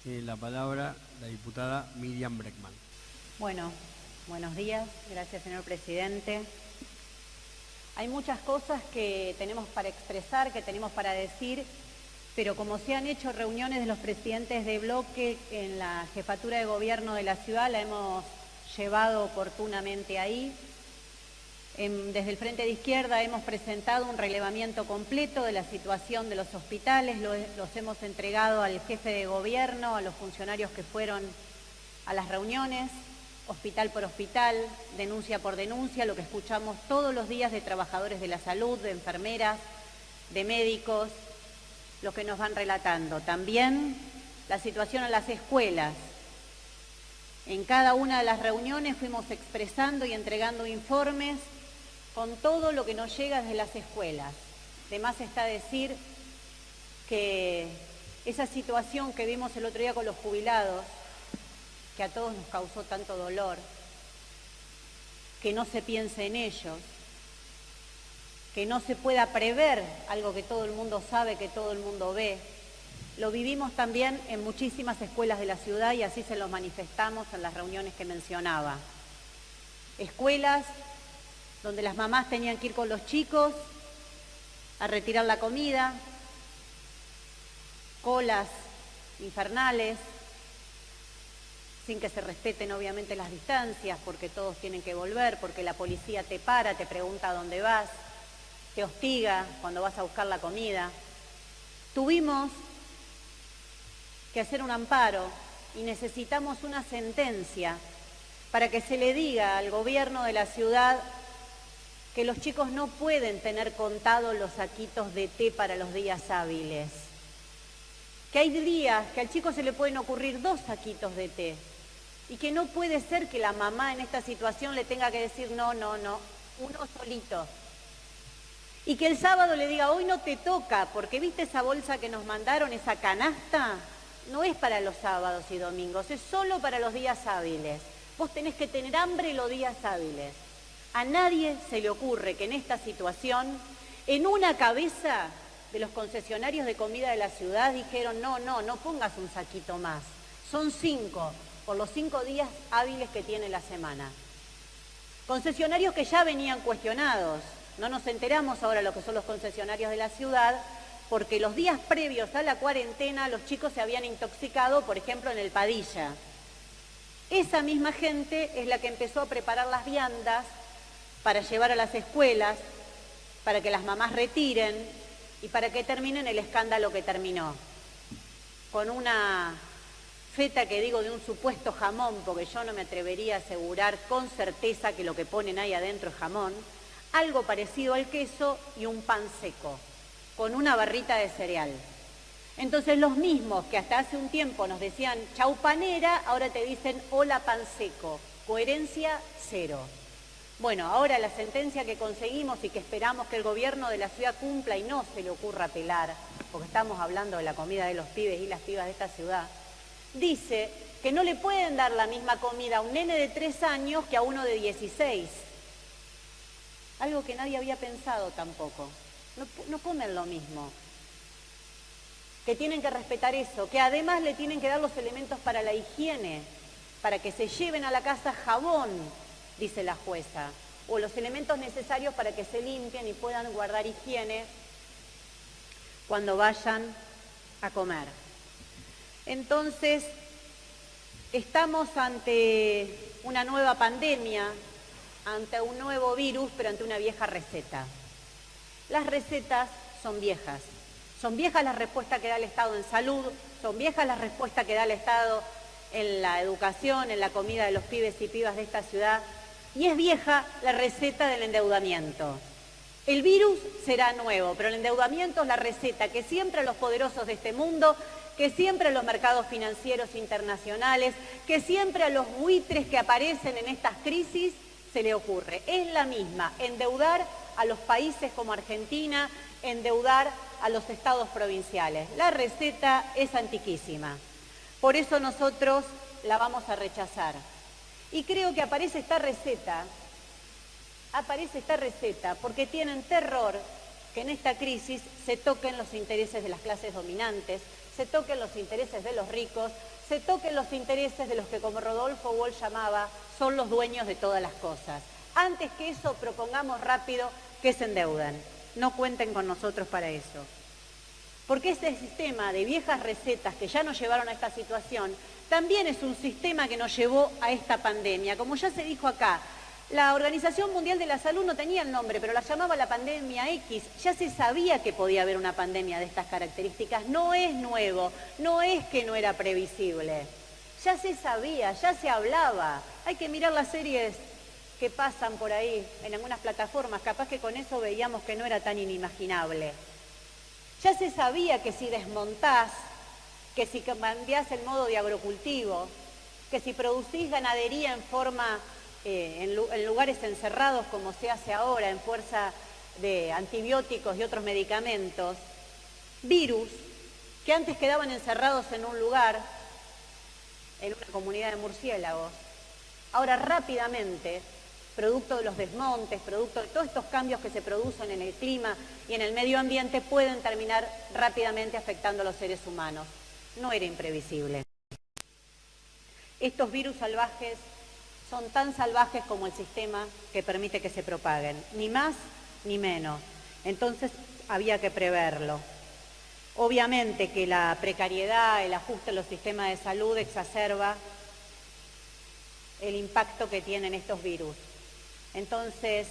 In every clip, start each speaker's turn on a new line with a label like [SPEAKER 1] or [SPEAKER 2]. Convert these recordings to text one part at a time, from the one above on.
[SPEAKER 1] Tiene la palabra la diputada Miriam Breckman.
[SPEAKER 2] Bueno, buenos días. Gracias, señor presidente. Hay muchas cosas que tenemos para expresar, que tenemos para decir, pero como se han hecho reuniones de los presidentes de bloque en la jefatura de gobierno de la ciudad, la hemos llevado oportunamente ahí. Desde el Frente de Izquierda hemos presentado un relevamiento completo de la situación de los hospitales, los hemos entregado al jefe de gobierno, a los funcionarios que fueron a las reuniones, hospital por hospital, denuncia por denuncia, lo que escuchamos todos los días de trabajadores de la salud, de enfermeras, de médicos, lo que nos van relatando. También la situación en las escuelas. En cada una de las reuniones fuimos expresando y entregando informes con todo lo que nos llega desde las escuelas. Además está decir que esa situación que vimos el otro día con los jubilados, que a todos nos causó tanto dolor, que no se piense en ellos, que no se pueda prever algo que todo el mundo sabe, que todo el mundo ve. Lo vivimos también en muchísimas escuelas de la ciudad y así se lo manifestamos en las reuniones que mencionaba. Escuelas donde las mamás tenían que ir con los chicos a retirar la comida, colas infernales, sin que se respeten obviamente las distancias, porque todos tienen que volver, porque la policía te para, te pregunta a dónde vas, te hostiga cuando vas a buscar la comida. Tuvimos que hacer un amparo y necesitamos una sentencia para que se le diga al gobierno de la ciudad que los chicos no pueden tener contados los saquitos de té para los días hábiles. Que hay días que al chico se le pueden ocurrir 2 saquitos de té y que no puede ser que la mamá en esta situación le tenga que decir no, uno solito. Y que el sábado le diga, hoy no te toca, porque viste esa bolsa que nos mandaron, esa canasta, no es para los sábados y domingos, es solo para los días hábiles. Vos tenés que tener hambre los días hábiles. A nadie se le ocurre que en esta situación, en una cabeza de los concesionarios de comida de la ciudad dijeron, no pongas un saquito más, son 5, por los 5 días hábiles que tiene la semana. Concesionarios que ya venían cuestionados, no nos enteramos ahora lo que son los concesionarios de la ciudad, porque los días previos a la cuarentena los chicos se habían intoxicado, por ejemplo, en el Padilla. Esa misma gente es la que empezó a preparar las viandas para llevar a las escuelas, para que las mamás retiren y para que terminen el escándalo que terminó. Con una feta que digo de un supuesto jamón, porque yo no me atrevería a asegurar con certeza que lo que ponen ahí adentro es jamón, algo parecido al queso y un pan seco, con una barrita de cereal. Entonces los mismos que hasta hace un tiempo nos decían chau panera, ahora te dicen hola pan seco, coherencia cero. Bueno, ahora la sentencia que conseguimos y que esperamos que el gobierno de la ciudad cumpla y no se le ocurra apelar, porque estamos hablando de la comida de los pibes y las pibas de esta ciudad, dice que no le pueden dar la misma comida a un nene de 3 años que a uno de 16. Algo que nadie había pensado tampoco. No comen lo mismo. Que tienen que respetar eso, que además le tienen que dar los elementos para la higiene, para que se lleven a la casa jabón, dice la jueza, o los elementos necesarios para que se limpien y puedan guardar higiene cuando vayan a comer. Entonces, estamos ante una nueva pandemia, ante un nuevo virus, pero ante una vieja receta. Las recetas son viejas. Son viejas las respuestas que da el Estado en salud, son viejas las respuestas que da el Estado en la educación, en la comida de los pibes y pibas de esta ciudad, y es vieja la receta del endeudamiento. El virus será nuevo, pero el endeudamiento es la receta que siempre a los poderosos de este mundo, que siempre a los mercados financieros internacionales, que siempre a los buitres que aparecen en estas crisis se le ocurre. Es la misma, endeudar a los países como Argentina, endeudar a los estados provinciales. La receta es antiquísima. Por eso nosotros la vamos a rechazar. Y creo que aparece esta receta porque tienen terror que en esta crisis se toquen los intereses de las clases dominantes, se toquen los intereses de los ricos, se toquen los intereses de los que, como Rodolfo Walsh llamaba, son los dueños de todas las cosas. Antes que eso, propongamos rápido que se endeuden. No cuenten con nosotros para eso. Porque ese sistema de viejas recetas que ya nos llevaron a esta situación, también es un sistema que nos llevó a esta pandemia. Como ya se dijo acá, la Organización Mundial de la Salud no tenía el nombre, pero la llamaba la pandemia X. Ya se sabía que podía haber una pandemia de estas características. No es nuevo, no es que no era previsible. Ya se sabía, ya se hablaba. Hay que mirar las series que pasan por ahí en algunas plataformas. Capaz que con eso veíamos que no era tan inimaginable. Ya se sabía que si desmontás, que si cambiás el modo de agrocultivo, que si producís ganadería en forma, en lugares encerrados como se hace ahora, en fuerza de antibióticos y otros medicamentos, virus que antes quedaban encerrados en un lugar, en una comunidad de murciélagos, ahora rápidamente, producto de los desmontes, producto de todos estos cambios que se producen en el clima y en el medio ambiente, pueden terminar rápidamente afectando a los seres humanos. No era imprevisible. Estos virus salvajes son tan salvajes como el sistema que permite que se propaguen, ni más ni menos. Entonces había que preverlo. Obviamente que la precariedad, el ajuste en los sistemas de salud exacerba el impacto que tienen estos virus. Entonces,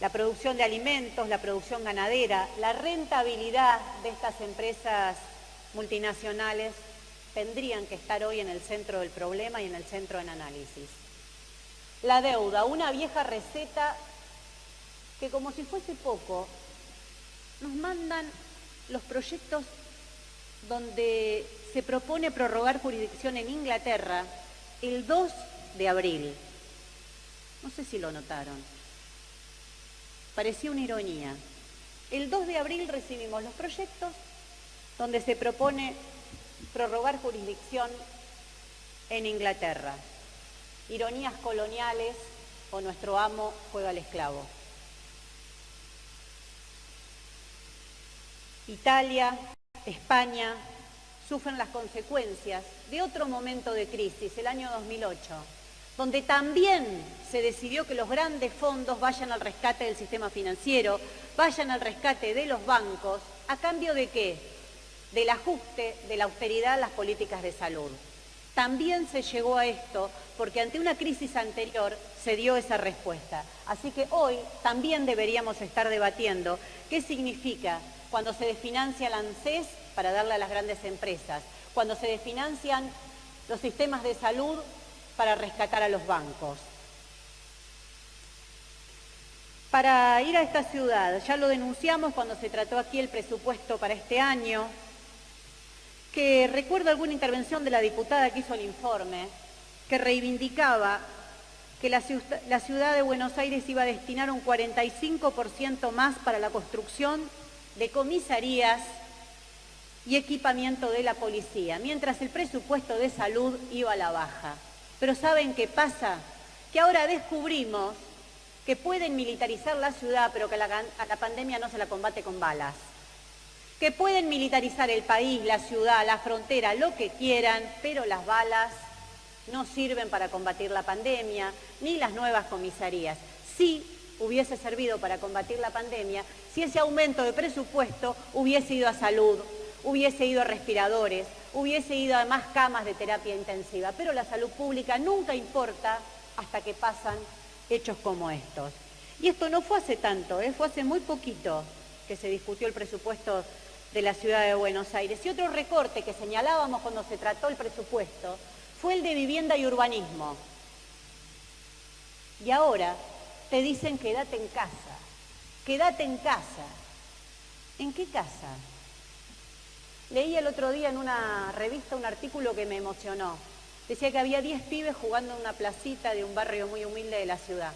[SPEAKER 2] la producción de alimentos, la producción ganadera, la rentabilidad de estas empresas multinacionales tendrían que estar hoy en el centro del problema y en el centro del análisis. La deuda, una vieja receta que como si fuese poco, nos mandan los proyectos donde se propone prorrogar jurisdicción en Inglaterra el 2 de abril. No sé si lo notaron. Parecía una ironía. El 2 de abril recibimos los proyectos donde se propone prorrogar jurisdicción en Inglaterra. Ironías coloniales o nuestro amo juega al esclavo. Italia, España sufren las consecuencias de otro momento de crisis, el año 2008, donde también se decidió que los grandes fondos vayan al rescate del sistema financiero, vayan al rescate de los bancos, ¿a cambio de qué? Del ajuste, de la austeridad a las políticas de salud. También se llegó a esto porque ante una crisis anterior se dio esa respuesta. Así que hoy también deberíamos estar debatiendo qué significa cuando se desfinancia la ANSES para darle a las grandes empresas, cuando se desfinancian los sistemas de salud para rescatar a los bancos. Para ir a esta ciudad, ya lo denunciamos cuando se trató aquí el presupuesto para este año, que recuerdo alguna intervención de la diputada que hizo el informe, que reivindicaba que la ciudad de Buenos Aires iba a destinar un 45% más para la construcción de comisarías y equipamiento de la policía, mientras el presupuesto de salud iba a la baja. Pero ¿saben qué pasa? Que ahora descubrimos que pueden militarizar la ciudad, pero que a la pandemia no se la combate con balas. Que pueden militarizar el país, la ciudad, la frontera, lo que quieran, pero las balas no sirven para combatir la pandemia, ni las nuevas comisarías. Sí hubiese servido para combatir la pandemia si ese aumento de presupuesto hubiese ido a salud, hubiese ido a respiradores, hubiese ido a más camas de terapia intensiva. Pero la salud pública nunca importa hasta que pasan hechos como estos. Y esto no fue hace tanto, fue hace muy poquito que se discutió el presupuesto de la ciudad de Buenos Aires. Y otro recorte que señalábamos cuando se trató el presupuesto fue el de vivienda y urbanismo. Y ahora te dicen quédate en casa, quédate en casa. ¿En qué casa? Leí el otro día en una revista un artículo que me emocionó. Decía que había 10 pibes jugando en una placita de un barrio muy humilde de la ciudad.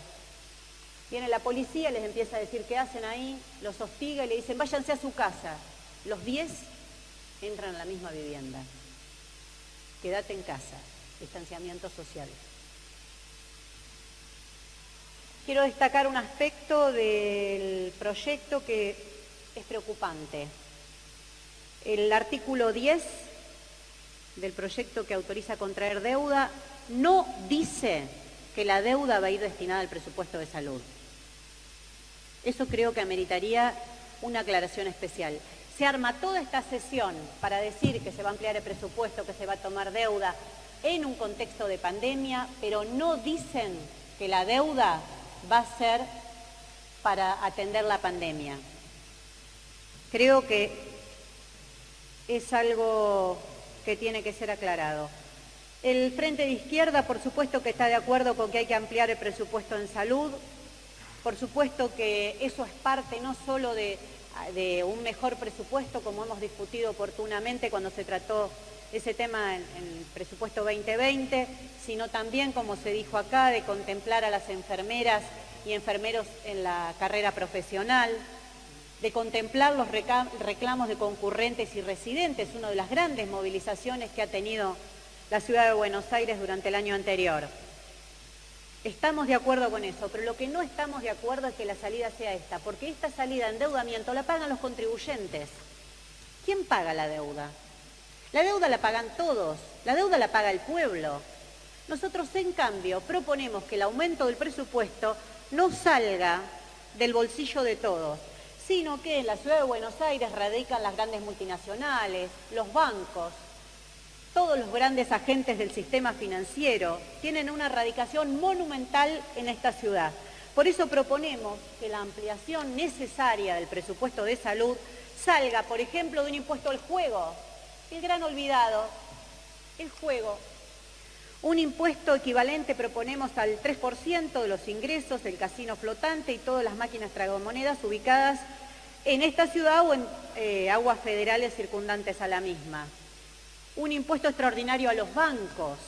[SPEAKER 2] Viene la policía, les empieza a decir qué hacen ahí, los hostiga y le dicen váyanse a su casa. Los 10 entran a la misma vivienda. Quédate en casa, distanciamiento social. Quiero destacar un aspecto del proyecto que es preocupante. El artículo 10 del proyecto que autoriza contraer deuda no dice que la deuda va a ir destinada al presupuesto de salud. Eso creo que ameritaría una aclaración especial. Se arma toda esta sesión para decir que se va a ampliar el presupuesto, que se va a tomar deuda en un contexto de pandemia, pero no dicen que la deuda va a ser para atender la pandemia. Creo que es algo que tiene que ser aclarado. El Frente de Izquierda, por supuesto que está de acuerdo con que hay que ampliar el presupuesto en salud. Por supuesto que eso es parte no solo de un mejor presupuesto, como hemos discutido oportunamente cuando se trató ese tema en el presupuesto 2020, sino también, como se dijo acá, de contemplar a las enfermeras y enfermeros en la carrera profesional, de contemplar los reclamos de concurrentes y residentes, una de las grandes movilizaciones que ha tenido la ciudad de Buenos Aires durante el año anterior. Estamos de acuerdo con eso, pero lo que no estamos de acuerdo es que la salida sea esta, porque esta salida de endeudamiento la pagan los contribuyentes. ¿Quién paga la deuda? La deuda la pagan todos, la deuda la paga el pueblo. Nosotros, en cambio, proponemos que el aumento del presupuesto no salga del bolsillo de todos, sino que en la ciudad de Buenos Aires radican las grandes multinacionales, los bancos, todos los grandes agentes del sistema financiero tienen una radicación monumental en esta ciudad. Por eso proponemos que la ampliación necesaria del presupuesto de salud salga, por ejemplo, de un impuesto al juego, el gran olvidado, el juego. Un impuesto equivalente proponemos al 3% de los ingresos del casino flotante y todas las máquinas tragamonedas ubicadas en esta ciudad o en aguas federales circundantes a la misma. Un impuesto extraordinario a los bancos.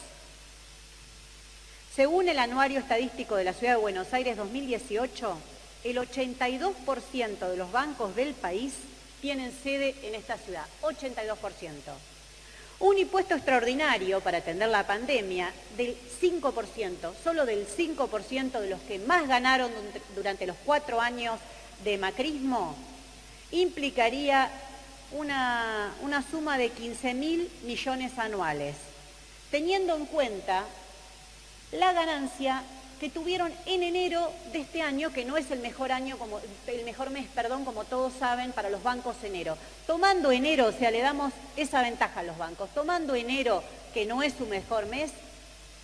[SPEAKER 2] Según el Anuario Estadístico de la Ciudad de Buenos Aires 2018, el 82% de los bancos del país tienen sede en esta ciudad, 82%. Un impuesto extraordinario para atender la pandemia del 5%, solo del 5% de los que más ganaron durante los 4 años de macrismo, implicaría una suma de 15.000 millones anuales, teniendo en cuenta la ganancia que tuvieron en enero de este año, que no es el mejor mes, como todos saben, para los bancos enero. Tomando enero, o sea, le damos esa ventaja a los bancos, tomando enero, que no es su mejor mes,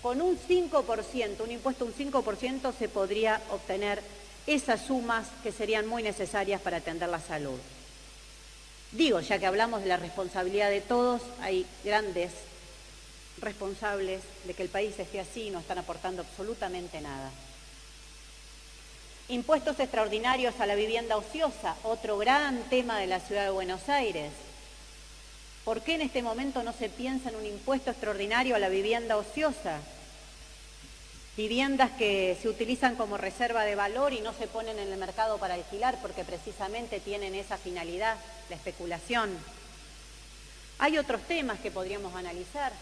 [SPEAKER 2] con un 5%, un impuesto un 5%, se podría obtener esas sumas que serían muy necesarias para atender la salud. Digo, ya que hablamos de la responsabilidad de todos, hay grandes responsables de que el país esté así y no están aportando absolutamente nada. Impuestos extraordinarios a la vivienda ociosa, otro gran tema de la ciudad de Buenos Aires. ¿Por qué en este momento no se piensa en un impuesto extraordinario a la vivienda ociosa? Viviendas que se utilizan como reserva de valor y no se ponen en el mercado para alquilar porque precisamente tienen esa finalidad, la especulación. Hay otros temas que podríamos analizar.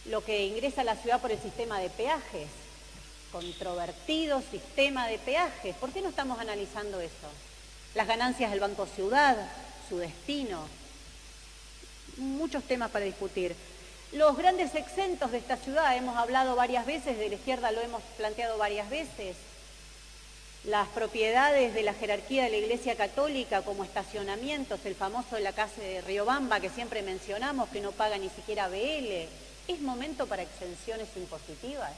[SPEAKER 2] Lo que ingresa a la ciudad por el sistema de peajes, controvertido sistema de peajes. ¿Por qué no estamos analizando eso? Las ganancias del Banco Ciudad, su destino. Muchos temas para discutir. Los grandes exentos de esta ciudad, hemos hablado varias veces, de la izquierda lo hemos planteado varias veces. Las propiedades de la jerarquía de la Iglesia Católica como estacionamientos, el famoso de la casa de Riobamba que siempre mencionamos, que no paga ni siquiera BL. ¿Es momento para exenciones impositivas?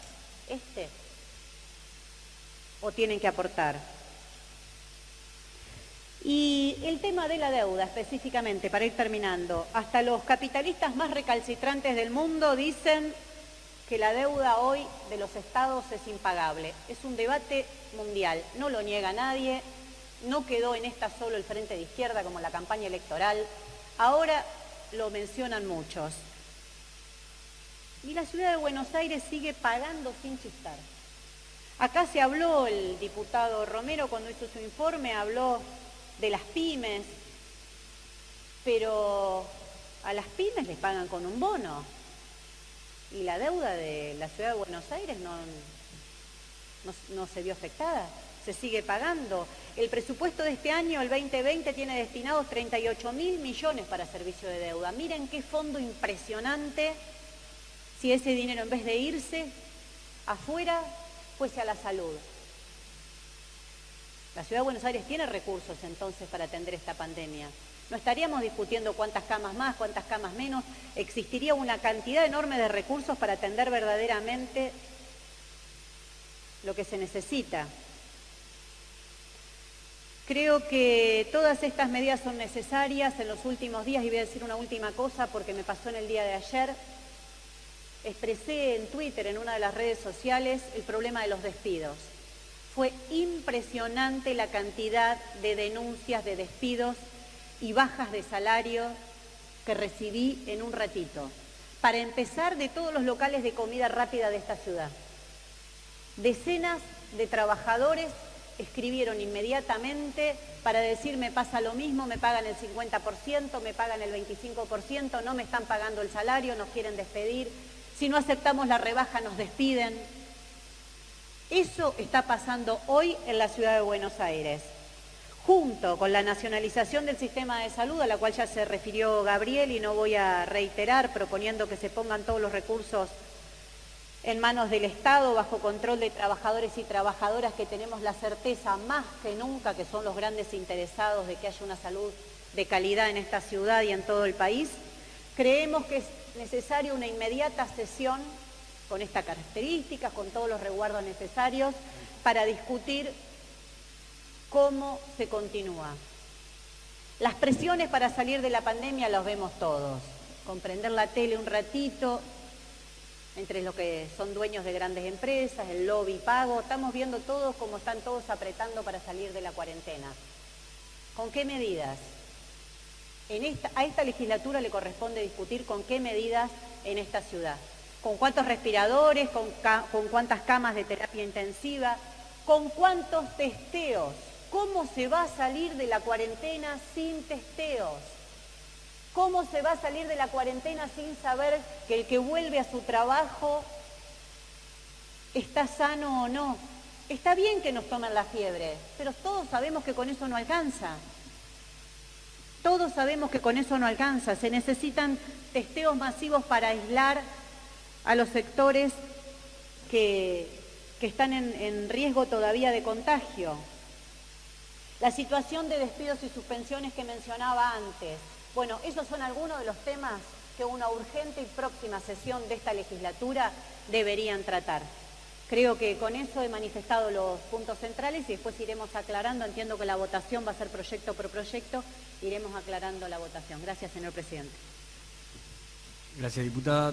[SPEAKER 2] ¿O tienen que aportar? Y el tema de la deuda, específicamente, para ir terminando, hasta los capitalistas más recalcitrantes del mundo dicen que la deuda hoy de los estados es impagable. Es un debate mundial, no lo niega nadie, no quedó en esta solo el Frente de Izquierda como la campaña electoral, ahora lo mencionan muchos. Y la ciudad de Buenos Aires sigue pagando sin chistar. Acá se habló, el diputado Romero cuando hizo su informe, habló de las pymes, pero a las pymes les pagan con un bono. Y la deuda de la ciudad de Buenos Aires no se vio afectada. se sigue pagando. El presupuesto de este año, el 2020, tiene destinados 38.000 millones para servicio de deuda. Miren qué fondo impresionante si ese dinero, en vez de irse afuera, fuese a la salud. La Ciudad de Buenos Aires tiene recursos entonces para atender esta pandemia. No estaríamos discutiendo cuántas camas más, cuántas camas menos. Existiría una cantidad enorme de recursos para atender verdaderamente lo que se necesita. Creo que todas estas medidas son necesarias. En los últimos días, y voy a decir una última cosa porque me pasó en el día de ayer, expresé en Twitter, en una de las redes sociales, el problema de los despidos. Fue impresionante la cantidad de denuncias de despidos y bajas de salario que recibí en un ratito. Para empezar, de todos los locales de comida rápida de esta ciudad. Decenas de trabajadores escribieron inmediatamente para decir: me pasa lo mismo, me pagan el 50%, me pagan el 25%, no me están pagando el salario, nos quieren despedir, si no aceptamos la rebaja nos despiden. Eso está pasando hoy en la Ciudad de Buenos Aires. Junto con la nacionalización del sistema de salud, a la cual ya se refirió Gabriel y no voy a reiterar, proponiendo que se pongan todos los recursos en manos del Estado, bajo control de trabajadores y trabajadoras que tenemos la certeza más que nunca que son los grandes interesados de que haya una salud de calidad en esta ciudad y en todo el país. Creemos que es necesaria una inmediata sesión con estas características, con todos los resguardos necesarios, para discutir cómo se continúa. Las presiones para salir de la pandemia las vemos todos. Con prender la tele un ratito, entre los que son dueños de grandes empresas, el lobby pago, estamos viendo todos cómo están todos apretando para salir de la cuarentena. ¿Con qué medidas? A esta legislatura le corresponde discutir con qué medidas en esta ciudad. ¿Con cuántos respiradores? ¿Con cuántas camas de terapia intensiva? ¿Con cuántos testeos? ¿Cómo se va a salir de la cuarentena sin testeos? ¿Cómo se va a salir de la cuarentena sin saber que el que vuelve a su trabajo está sano o no? Está bien que nos tomen la fiebre, pero todos sabemos que con eso no alcanza. Todos sabemos que con eso no alcanza. Se necesitan testeos masivos para aislar a los sectores que están en riesgo todavía de contagio. La situación de despidos y suspensiones que mencionaba antes. Bueno, esos son algunos de los temas que una urgente y próxima sesión de esta legislatura deberían tratar. Creo que con eso he manifestado los puntos centrales y después iremos aclarando. Entiendo que la votación va a ser proyecto por proyecto. Iremos aclarando la votación. Gracias, señor presidente.
[SPEAKER 1] Gracias, diputada.